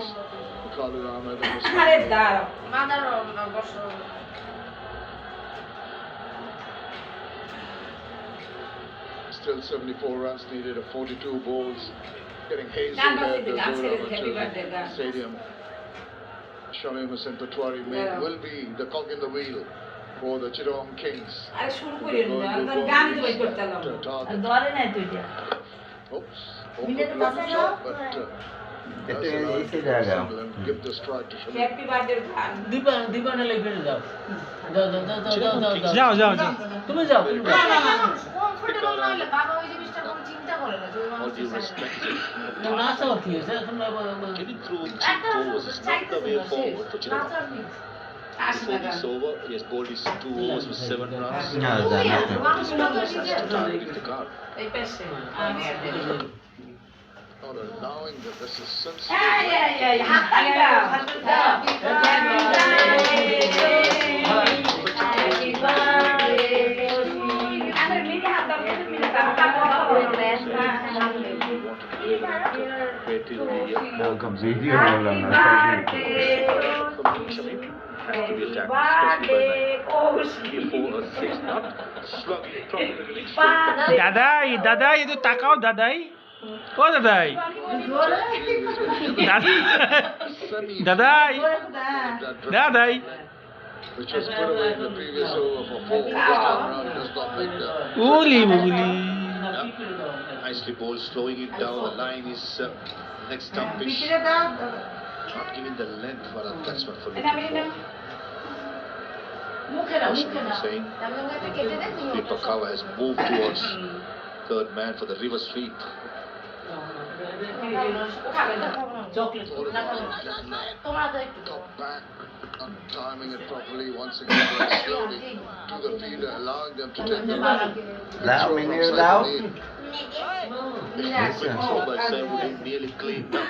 is Khalid Ahmed. আরে দাঁড়াও Still 74 runs needed, 42 balls. Getting hazed Gaন at বাজে the দে, গান ছেড়ে দে, Zohra happy birthday গান। Stadium. Shamim Hussain Patwari Yeah. will be the cog in the wheel for the Chittagong Kings. আরে শুরু করি না গান তো বাইট করতে লাগলো Target. ধরে নাই তো এটা Oops. Minute Open বাজে না? shot, but এটা that's allowed এসে to go জায়গা। single and give the strike to Shamim. Happy birthday গান দীপানে লেগে যাও যাও যাও যাও যাও যাও যাও যাও যাও যাও তুমি যাও তুমি যাও কমফোর্টেবল না হলে বাবা ওই জিনিসটা কোনো চিন্তা করে না যে ওই All মানুষের due সাথে। respect, নাচা কি হয়েছে তোমরা getting through একটা cheap overs is not the way forward for Chittagong. নাচার নেই। আসে না Before গান this over, he has bowled his 2 overs with 7 runs. না ওই জানা আছে, মানুষ কত নিজের। Target the card. এই পাশে Not allowing that this is sensible. এই হাত তালি দাও হ্যাপি বার্থডে আরে মিনি হাত দাও মিনি কথা বলা হবে Wait till the ওরকম ভিডিও বললাম না Shamim to be attacked, especially by before a 6, not slugging properly. দাদাই দাদাই একটু তাকাও দাদাই ও দাদাই দাদাই দাদাই Which was put away in the previous over for 4. This time around, does not make that. উলি মুলি Nicely bowled, slowing it down. The line is next stumpish. পিছনে দাও Not giving the length for a batsman for এটা looking mini for. মুখে দাও মুখে Washington দাও saying তাহলে ওকে কেটে দে তুমি Deepak Kawa has moved towards third man for the reverse sweep. Chocolate তোমরা তো একটু Got back, not timing it properly. Once again, very slowly to the fielder, allowing them to take the দাও throw minute from দাও side to knee. Quick throw by Saifuddin nearly cleaned up.